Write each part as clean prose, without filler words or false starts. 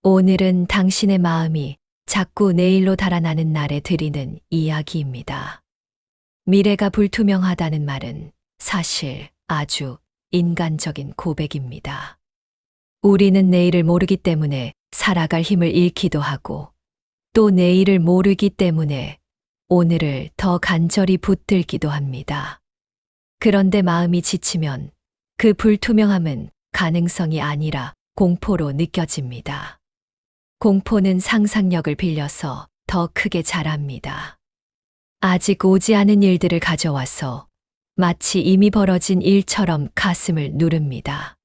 오늘은 당신의 마음이 자꾸 내일로 달아나는 날에 드리는 이야기입니다. 미래가 불투명하다는 말은 사실 아주 인간적인 고백입니다. 우리는 내일을 모르기 때문에 살아갈 힘을 잃기도 하고 또 내일을 모르기 때문에 오늘을 더 간절히 붙들기도 합니다. 그런데 마음이 지치면 그 불투명함은 가능성이 아니라 공포로 느껴집니다. 공포는 상상력을 빌려서 더 크게 자랍니다. 아직 오지 않은 일들을 가져와서 마치 이미 벌어진 일처럼 가슴을 누릅니다.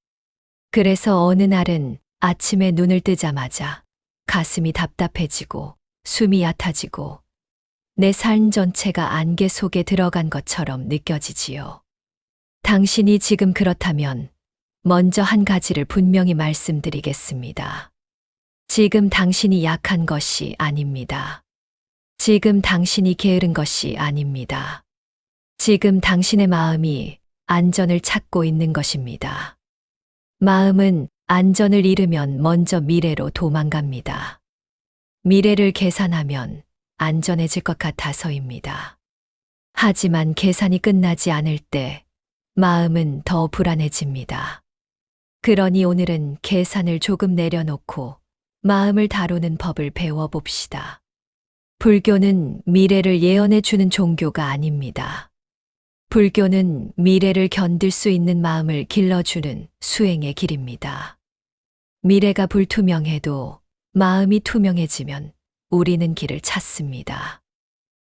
그래서 어느 날은 아침에 눈을 뜨자마자 가슴이 답답해지고 숨이 얕아지고 내 삶 전체가 안개 속에 들어간 것처럼 느껴지지요. 당신이 지금 그렇다면 먼저 한 가지를 분명히 말씀드리겠습니다. 지금 당신이 약한 것이 아닙니다. 지금 당신이 게으른 것이 아닙니다. 지금 당신의 마음이 안전을 찾고 있는 것입니다. 마음은 안전을 잃으면 먼저 미래로 도망갑니다. 미래를 계산하면 안전해질 것 같아서입니다. 하지만 계산이 끝나지 않을 때 마음은 더 불안해집니다. 그러니 오늘은 계산을 조금 내려놓고 마음을 다루는 법을 배워봅시다. 불교는 미래를 예언해 주는 종교가 아닙니다. 불교는 미래를 견딜 수 있는 마음을 길러주는 수행의 길입니다. 미래가 불투명해도 마음이 투명해지면 우리는 길을 찾습니다.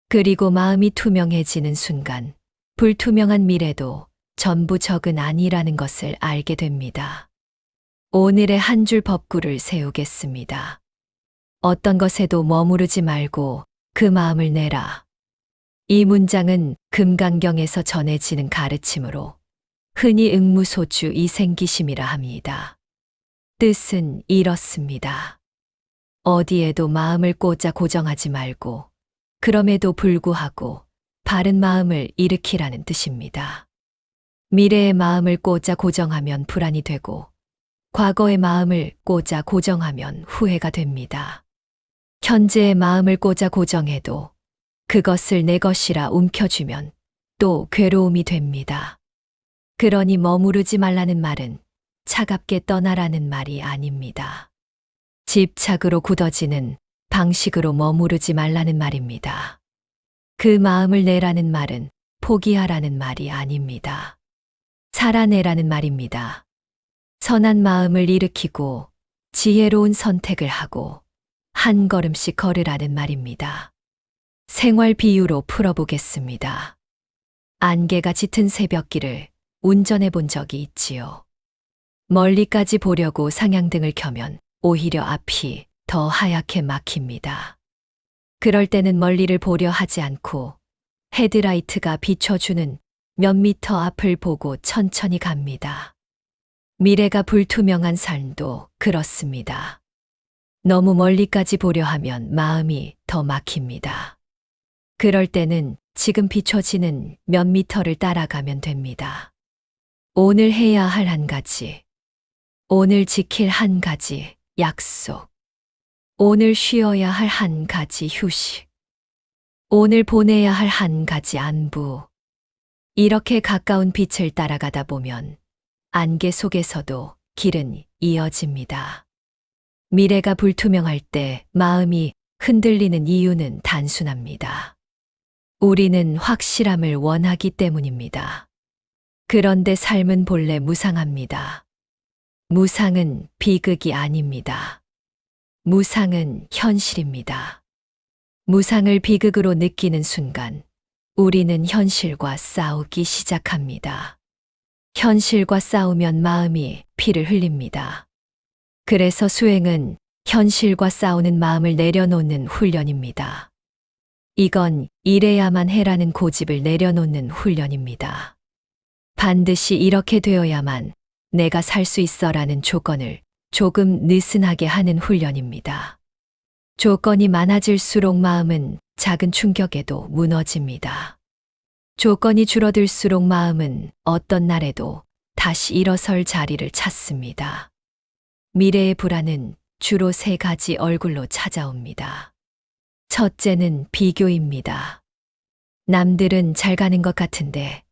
그리고 마음이 투명해지는 순간 불투명한 미래도 전부 적은 아니라는 것을 알게 됩니다. 오늘의 한 줄 법구를 세우겠습니다. 어떤 것에도 머무르지 말고 그 마음을 내라. 이 문장은 금강경에서 전해지는 가르침으로 흔히 응무소주 이생기심이라 합니다. 뜻은 이렇습니다. 어디에도 마음을 꽂아 고정하지 말고 그럼에도 불구하고 바른 마음을 일으키라는 뜻입니다. 미래의 마음을 꽂아 고정하면 불안이 되고 과거의 마음을 꽂아 고정하면 후회가 됩니다. 현재의 마음을 꽂아 고정해도 그것을 내 것이라 움켜쥐면 또 괴로움이 됩니다. 그러니 머무르지 말라는 말은 차갑게 떠나라는 말이 아닙니다. 집착으로 굳어지는 방식으로 머무르지 말라는 말입니다. 그 마음을 내라는 말은 포기하라는 말이 아닙니다. 살아내라는 말입니다. 선한 마음을 일으키고 지혜로운 선택을 하고 한 걸음씩 걸으라는 말입니다. 생활 비유로 풀어보겠습니다. 안개가 짙은 새벽길을 운전해 본 적이 있지요. 멀리까지 보려고 상향등을 켜면 오히려 앞이 더 하얗게 막힙니다. 그럴 때는 멀리를 보려 하지 않고 헤드라이트가 비춰주는 몇 미터 앞을 보고 천천히 갑니다. 미래가 불투명한 삶도 그렇습니다. 너무 멀리까지 보려 하면 마음이 더 막힙니다. 그럴 때는 지금 비춰지는 몇 미터를 따라가면 됩니다. 오늘 해야 할 한 가지, 오늘 지킬 한 가지 약속, 오늘 쉬어야 할 한 가지 휴식, 오늘 보내야 할 한 가지 안부. 이렇게 가까운 빛을 따라가다 보면 안개 속에서도 길은 이어집니다. 미래가 불투명할 때 마음이 흔들리는 이유는 단순합니다. 우리는 확실함을 원하기 때문입니다. 그런데 삶은 본래 무상합니다. 무상은 비극이 아닙니다. 무상은 현실입니다. 무상을 비극으로 느끼는 순간 우리는 현실과 싸우기 시작합니다. 현실과 싸우면 마음이 피를 흘립니다. 그래서 수행은 현실과 싸우는 마음을 내려놓는 훈련입니다. 이건 이래야만 해라는 고집을 내려놓는 훈련입니다. 반드시 이렇게 되어야만 내가 살 수 있어라는 조건을 조금 느슨하게 하는 훈련입니다. 조건이 많아질수록 마음은 작은 충격에도 무너집니다. 조건이 줄어들수록 마음은 어떤 날에도 다시 일어설 자리를 찾습니다. 미래의 불안은 주로 세 가지 얼굴로 찾아옵니다. 첫째는 비교입니다. 남들은 잘 가는 것 같은데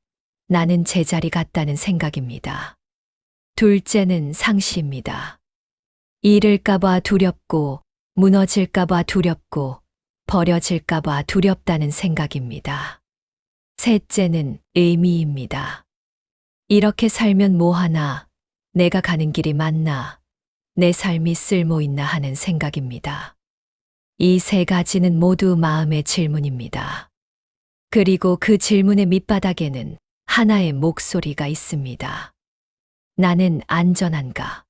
나는 제자리 같다는 생각입니다. 둘째는 상시입니다. 잃을까봐 두렵고, 무너질까봐 두렵고, 버려질까봐 두렵다는 생각입니다. 셋째는 의미입니다. 이렇게 살면 뭐하나, 내가 가는 길이 맞나, 내 삶이 쓸모 있나 하는 생각입니다. 이 세 가지는 모두 마음의 질문입니다. 그리고 그 질문의 밑바닥에는 하나의 목소리가 있습니다. 나는 안전한가?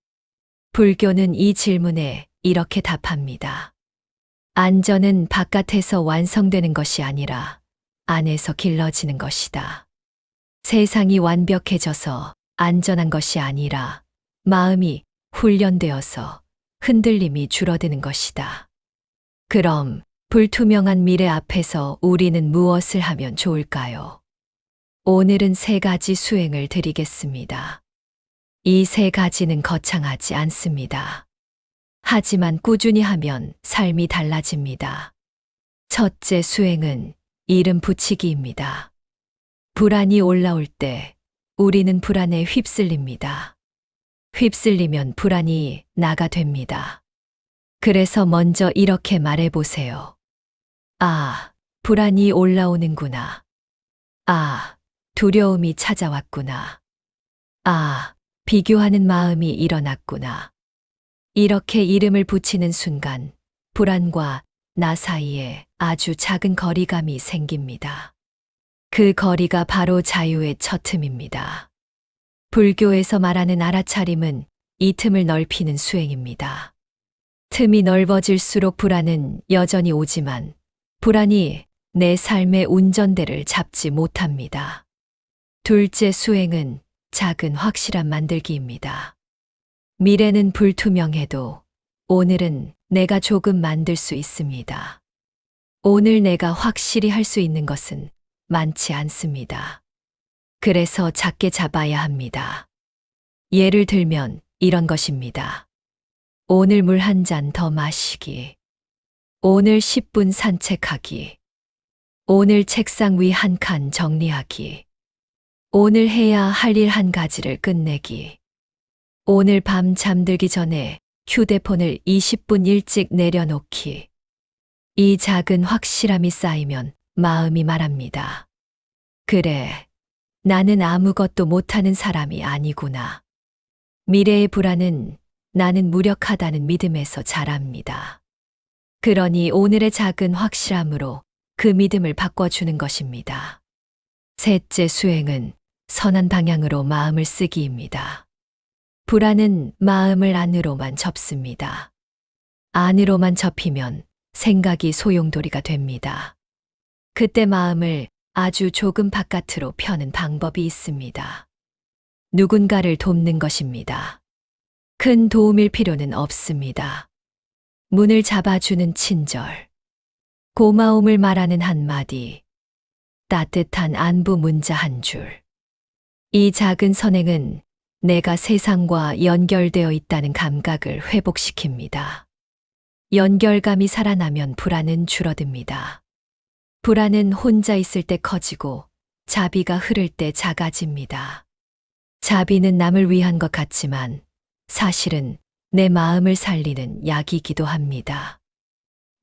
불교는 이 질문에 이렇게 답합니다. 안전은 바깥에서 완성되는 것이 아니라 안에서 길러지는 것이다. 세상이 완벽해져서 안전한 것이 아니라 마음이 훈련되어서 흔들림이 줄어드는 것이다. 그럼 불투명한 미래 앞에서 우리는 무엇을 하면 좋을까요? 오늘은 세 가지 수행을 드리겠습니다. 이 세 가지는 거창하지 않습니다. 하지만 꾸준히 하면 삶이 달라집니다. 첫째 수행은 이름 붙이기입니다. 불안이 올라올 때 우리는 불안에 휩쓸립니다. 휩쓸리면 불안이 나가 됩니다. 그래서 먼저 이렇게 말해보세요. 아, 불안이 올라오는구나. 아, 두려움이 찾아왔구나. 아, 비교하는 마음이 일어났구나. 이렇게 이름을 붙이는 순간 불안과 나 사이에 아주 작은 거리감이 생깁니다. 그 거리가 바로 자유의 첫 틈입니다. 불교에서 말하는 알아차림은 이 틈을 넓히는 수행입니다. 틈이 넓어질수록 불안은 여전히 오지만 불안이 내 삶의 운전대를 잡지 못합니다. 둘째 수행은 작은 확실함 만들기입니다. 미래는 불투명해도 오늘은 내가 조금 만들 수 있습니다. 오늘 내가 확실히 할 수 있는 것은 많지 않습니다. 그래서 작게 잡아야 합니다. 예를 들면 이런 것입니다. 오늘 물 한 잔 더 마시기. 오늘 10분 산책하기. 오늘 책상 위 한 칸 정리하기. 오늘 해야 할 일 한 가지를 끝내기. 오늘 밤 잠들기 전에 휴대폰을 20분 일찍 내려놓기. 이 작은 확실함이 쌓이면 마음이 말합니다. 그래, 나는 아무것도 못하는 사람이 아니구나. 미래의 불안은 나는 무력하다는 믿음에서 자랍니다. 그러니 오늘의 작은 확실함으로 그 믿음을 바꿔주는 것입니다. 셋째 수행은 선한 방향으로 마음을 쓰기입니다. 불안은 마음을 안으로만 접습니다. 안으로만 접히면 생각이 소용돌이가 됩니다. 그때 마음을 아주 조금 바깥으로 펴는 방법이 있습니다. 누군가를 돕는 것입니다. 큰 도움일 필요는 없습니다. 문을 잡아주는 친절, 고마움을 말하는 한마디, 따뜻한 안부 문자 한 줄. 이 작은 선행은 내가 세상과 연결되어 있다는 감각을 회복시킵니다. 연결감이 살아나면 불안은 줄어듭니다. 불안은 혼자 있을 때 커지고 자비가 흐를 때 작아집니다. 자비는 남을 위한 것 같지만 사실은 내 마음을 살리는 약이기도 합니다.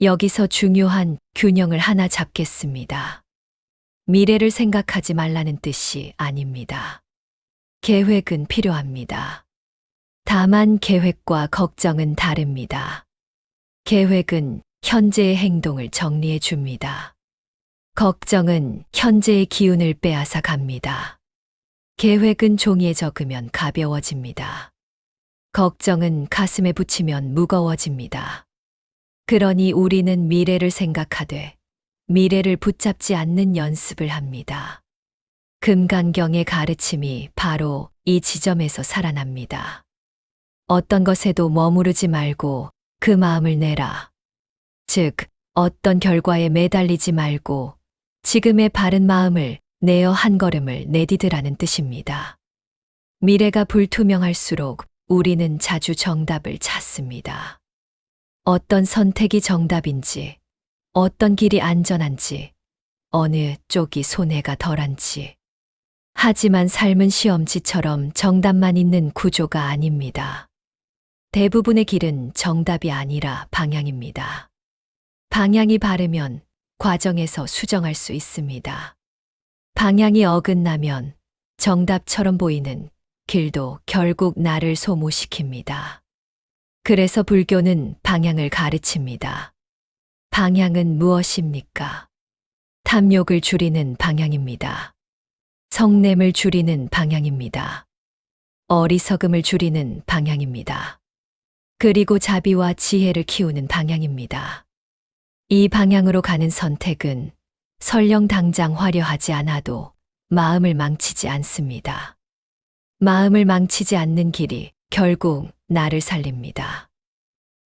여기서 중요한 균형을 하나 잡겠습니다. 미래를 생각하지 말라는 뜻이 아닙니다. 계획은 필요합니다. 다만 계획과 걱정은 다릅니다. 계획은 현재의 행동을 정리해 줍니다. 걱정은 현재의 기운을 빼앗아 갑니다. 계획은 종이에 적으면 가벼워집니다. 걱정은 가슴에 붙이면 무거워집니다. 그러니 우리는 미래를 생각하되 미래를 붙잡지 않는 연습을 합니다. 금강경의 가르침이 바로 이 지점에서 살아납니다. 어떤 것에도 머무르지 말고 그 마음을 내라. 즉, 어떤 결과에 매달리지 말고 지금의 바른 마음을 내어 한 걸음을 내디드라는 뜻입니다. 미래가 불투명할수록 우리는 자주 정답을 찾습니다. 어떤 선택이 정답인지, 어떤 길이 안전한지, 어느 쪽이 손해가 덜한지. 하지만 삶은 시험지처럼 정답만 있는 구조가 아닙니다. 대부분의 길은 정답이 아니라 방향입니다. 방향이 바르면 과정에서 수정할 수 있습니다. 방향이 어긋나면 정답처럼 보이는 길도 결국 나를 소모시킵니다. 그래서 불교는 방향을 가르칩니다. 방향은 무엇입니까? 탐욕을 줄이는 방향입니다. 성냄을 줄이는 방향입니다. 어리석음을 줄이는 방향입니다. 그리고 자비와 지혜를 키우는 방향입니다. 이 방향으로 가는 선택은 설령 당장 화려하지 않아도 마음을 망치지 않습니다. 마음을 망치지 않는 길이 결국 나를 살립니다.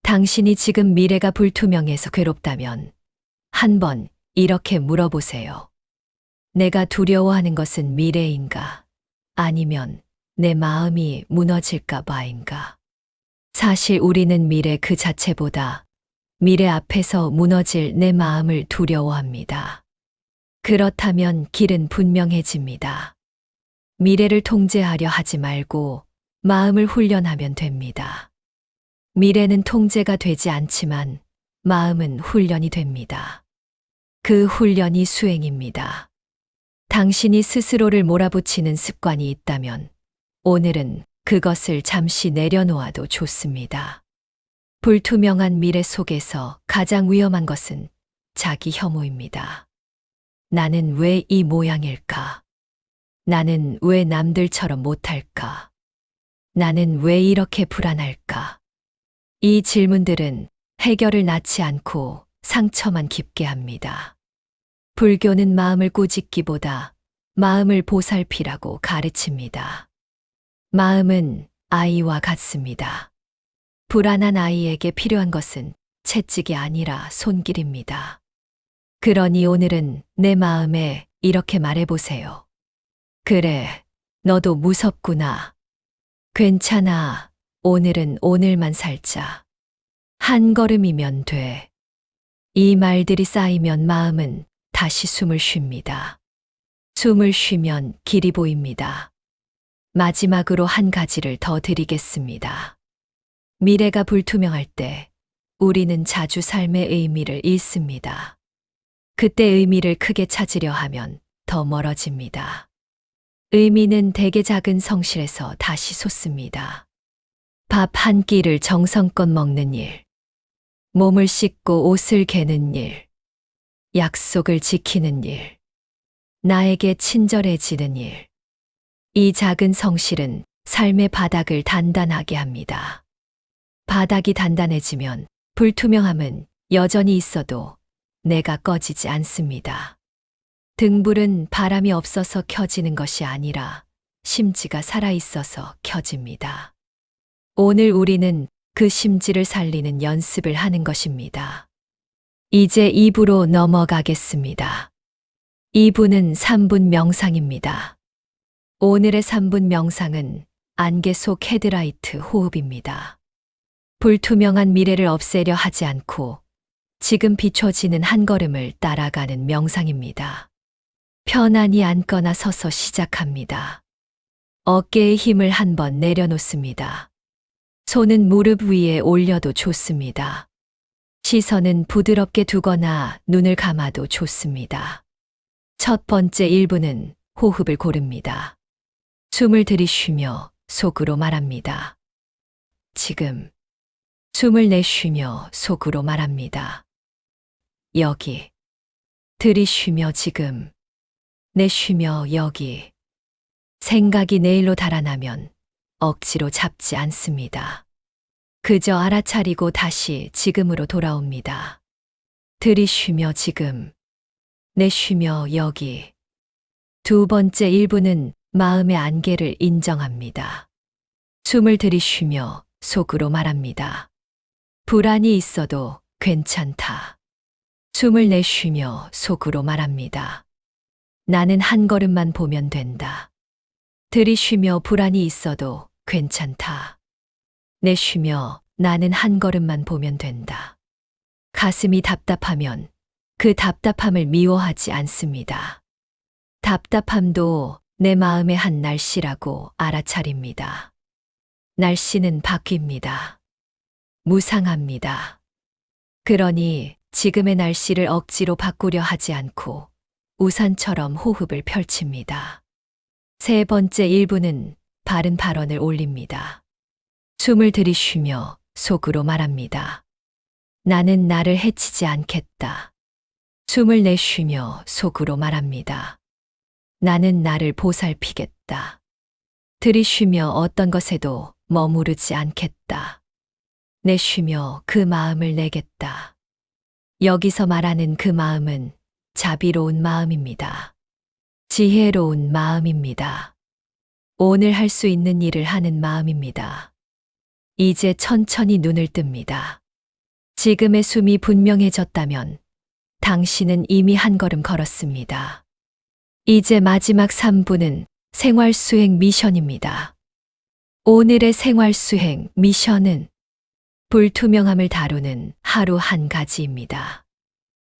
당신이 지금 미래가 불투명해서 괴롭다면 한번 이렇게 물어보세요. 내가 두려워하는 것은 미래인가? 아니면 내 마음이 무너질까 봐인가? 사실 우리는 미래 그 자체보다 미래 앞에서 무너질 내 마음을 두려워합니다. 그렇다면 길은 분명해집니다. 미래를 통제하려 하지 말고 마음을 훈련하면 됩니다. 미래는 통제가 되지 않지만 마음은 훈련이 됩니다. 그 훈련이 수행입니다. 당신이 스스로를 몰아붙이는 습관이 있다면 오늘은 그것을 잠시 내려놓아도 좋습니다. 불투명한 미래 속에서 가장 위험한 것은 자기 혐오입니다. 나는 왜 이 모양일까? 나는 왜 남들처럼 못할까? 나는 왜 이렇게 불안할까? 이 질문들은 해결을 낳지 않고 상처만 깊게 합니다. 불교는 마음을 꾸짖기보다 마음을 보살피라고 가르칩니다. 마음은 아이와 같습니다. 불안한 아이에게 필요한 것은 채찍이 아니라 손길입니다. 그러니 오늘은 내 마음에 이렇게 말해보세요. 그래, 너도 무섭구나. 괜찮아. 오늘은 오늘만 살자. 한 걸음이면 돼. 이 말들이 쌓이면 마음은 다시 숨을 쉽니다. 숨을 쉬면 길이 보입니다. 마지막으로 한 가지를 더 드리겠습니다. 미래가 불투명할 때 우리는 자주 삶의 의미를 잃습니다. 그때 의미를 크게 찾으려 하면 더 멀어집니다. 의미는 대개 작은 성실에서 다시 솟습니다. 밥 한 끼를 정성껏 먹는 일, 몸을 씻고 옷을 개는 일, 약속을 지키는 일, 나에게 친절해지는 일. 이 작은 성실은 삶의 바닥을 단단하게 합니다. 바닥이 단단해지면 불투명함은 여전히 있어도 내가 꺼지지 않습니다. 등불은 바람이 없어서 켜지는 것이 아니라 심지가 살아있어서 켜집니다. 오늘 우리는 그 심지를 살리는 연습을 하는 것입니다. 이제 2부로 넘어가겠습니다. 2부는 3분 명상입니다. 오늘의 3분 명상은 안개 속 헤드라이트 호흡입니다. 불투명한 미래를 없애려 하지 않고 지금 비춰지는 한 걸음을 따라가는 명상입니다. 편안히 앉거나 서서 시작합니다. 어깨의 힘을 한번 내려놓습니다. 손은 무릎 위에 올려도 좋습니다. 시선은 부드럽게 두거나 눈을 감아도 좋습니다. 첫 번째 1분은 호흡을 고릅니다. 숨을 들이쉬며 속으로 말합니다. 지금. 숨을 내쉬며 속으로 말합니다. 여기. 들이쉬며 지금. 내쉬며 여기. 생각이 내일로 달아나면 억지로 잡지 않습니다. 그저 알아차리고 다시 지금으로 돌아옵니다. 들이쉬며 지금. 내쉬며 여기. 두 번째 1분은 마음의 안개를 인정합니다. 숨을 들이쉬며 속으로 말합니다. 불안이 있어도 괜찮다. 숨을 내쉬며 속으로 말합니다. 나는 한 걸음만 보면 된다. 들이쉬며 불안이 있어도 괜찮다. 내쉬며 나는 한 걸음만 보면 된다. 가슴이 답답하면 그 답답함을 미워하지 않습니다. 답답함도 내 마음의 한 날씨라고 알아차립니다. 날씨는 바뀝니다. 무상합니다. 그러니 지금의 날씨를 억지로 바꾸려 하지 않고 우산처럼 호흡을 펼칩니다. 세 번째 1부는 바른 발언을 올립니다. 숨을 들이쉬며 속으로 말합니다. 나는 나를 해치지 않겠다. 숨을 내쉬며 속으로 말합니다. 나는 나를 보살피겠다. 들이쉬며 어떤 것에도 머무르지 않겠다. 내쉬며 그 마음을 내겠다. 여기서 말하는 그 마음은 자비로운 마음입니다. 지혜로운 마음입니다. 오늘 할 수 있는 일을 하는 마음입니다. 이제 천천히 눈을 뜹니다. 지금의 숨이 분명해졌다면 당신은 이미 한 걸음 걸었습니다. 이제 마지막 3부는 생활 수행 미션입니다. 오늘의 생활 수행 미션은 불투명함을 다루는 하루 한 가지입니다.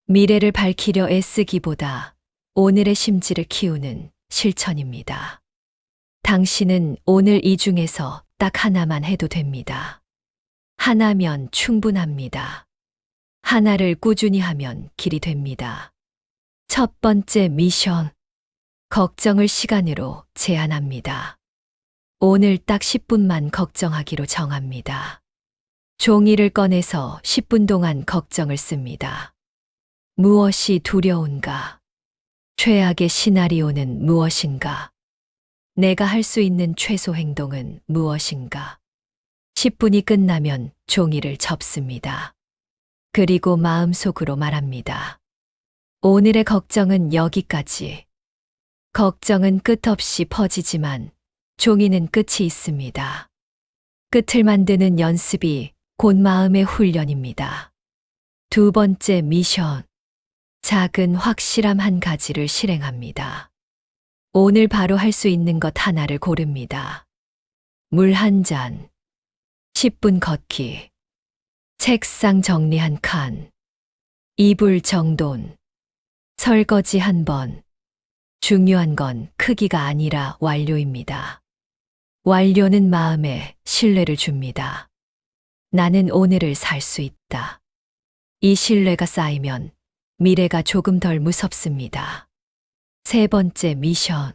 미래를 밝히려 애쓰기보다 오늘의 심지를 키우는 실천입니다. 당신은 오늘 이 중에서 딱 하나만 해도 됩니다. 하나면 충분합니다. 하나를 꾸준히 하면 길이 됩니다. 첫 번째 미션. 걱정을 시간으로 제한합니다. 오늘 딱 10분만 걱정하기로 정합니다. 종이를 꺼내서 10분 동안 걱정을 씁니다. 무엇이 두려운가? 최악의 시나리오는 무엇인가? 내가 할 수 있는 최소 행동은 무엇인가? 10분이 끝나면 종이를 접습니다. 그리고 마음속으로 말합니다. 오늘의 걱정은 여기까지. 걱정은 끝없이 퍼지지만 종이는 끝이 있습니다. 끝을 만드는 연습이 곧 마음의 훈련입니다. 두 번째 미션. 작은 확실함 한 가지를 실행합니다. 오늘 바로 할 수 있는 것 하나를 고릅니다. 물 한 잔, 10분 걷기, 책상 정리 한 칸, 이불 정돈, 설거지 한 번. 중요한 건 크기가 아니라 완료입니다. 완료는 마음에 신뢰를 줍니다. 나는 오늘을 살 수 있다. 이 신뢰가 쌓이면 미래가 조금 덜 무섭습니다. 세 번째 미션.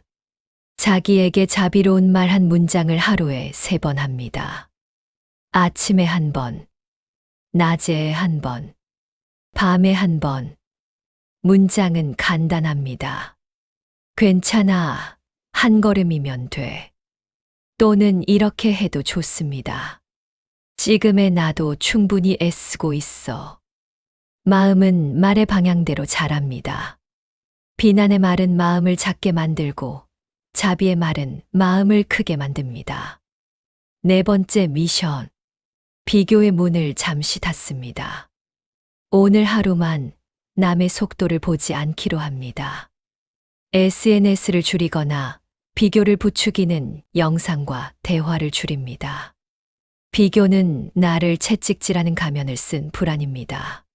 자기에게 자비로운 말 한 문장을 하루에 3번 합니다. 아침에 1번, 낮에 1번, 밤에 1번. 문장은 간단합니다. 괜찮아. 한 걸음이면 돼. 또는 이렇게 해도 좋습니다. 지금의 나도 충분히 애쓰고 있어. 마음은 말의 방향대로 자랍니다. 비난의 말은 마음을 작게 만들고 자비의 말은 마음을 크게 만듭니다. 네 번째 미션. 비교의 문을 잠시 닫습니다. 오늘 하루만 남의 속도를 보지 않기로 합니다. SNS를 줄이거나 비교를 부추기는 영상과 대화를 줄입니다. 비교는 나를 채찍질하는 가면을 쓴 불안입니다.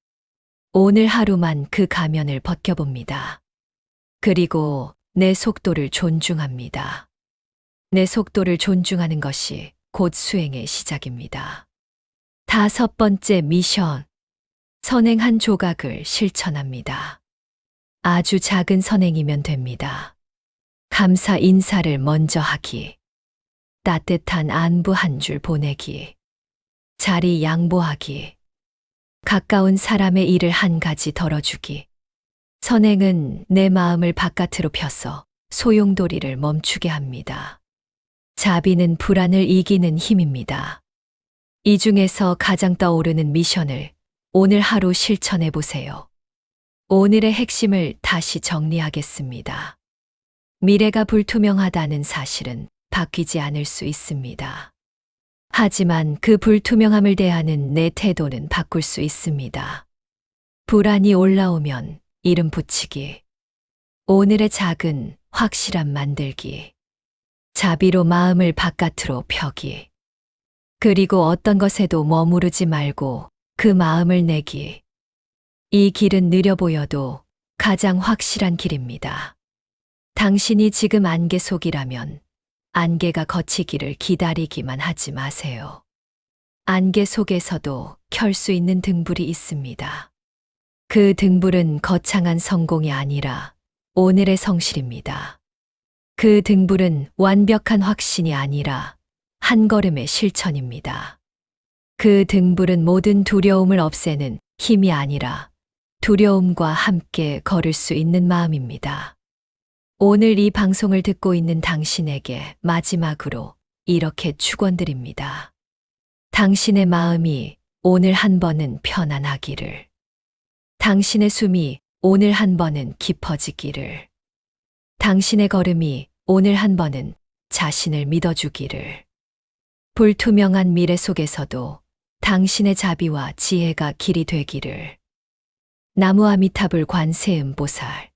오늘 하루만 그 가면을 벗겨봅니다. 그리고 내 속도를 존중합니다. 내 속도를 존중하는 것이 곧 수행의 시작입니다. 다섯 번째 미션. 선행 한 조각을 실천합니다. 아주 작은 선행이면 됩니다. 감사 인사를 먼저 하기. 따뜻한 안부 한 줄 보내기. 자리 양보하기. 가까운 사람의 일을 한 가지 덜어주기. 선행은 내 마음을 바깥으로 펴서 소용돌이를 멈추게 합니다. 자비는 불안을 이기는 힘입니다. 이 중에서 가장 떠오르는 미션을 오늘 하루 실천해 보세요. 오늘의 핵심을 다시 정리하겠습니다. 미래가 불투명하다는 사실은 바뀌지 않을 수 있습니다. 하지만 그 불투명함을 대하는 내 태도는 바꿀 수 있습니다. 불안이 올라오면 이름 붙이기. 오늘의 작은 확실함 만들기. 자비로 마음을 바깥으로 펴기. 그리고 어떤 것에도 머무르지 말고 그 마음을 내기. 이 길은 느려 보여도 가장 확실한 길입니다. 당신이 지금 안개 속이라면 안개가 걷히기를 기다리기만 하지 마세요. 안개 속에서도 켤 수 있는 등불이 있습니다. 그 등불은 거창한 성공이 아니라 오늘의 성실입니다. 그 등불은 완벽한 확신이 아니라 한 걸음의 실천입니다. 그 등불은 모든 두려움을 없애는 힘이 아니라 두려움과 함께 걸을 수 있는 마음입니다. 오늘 이 방송을 듣고 있는 당신에게 마지막으로 이렇게 축원드립니다. 당신의 마음이 오늘 한 번은 편안하기를. 당신의 숨이 오늘 한 번은 깊어지기를. 당신의 걸음이 오늘 한 번은 자신을 믿어주기를. 불투명한 미래 속에서도 당신의 자비와 지혜가 길이 되기를. 나무 아미타불 관세음보살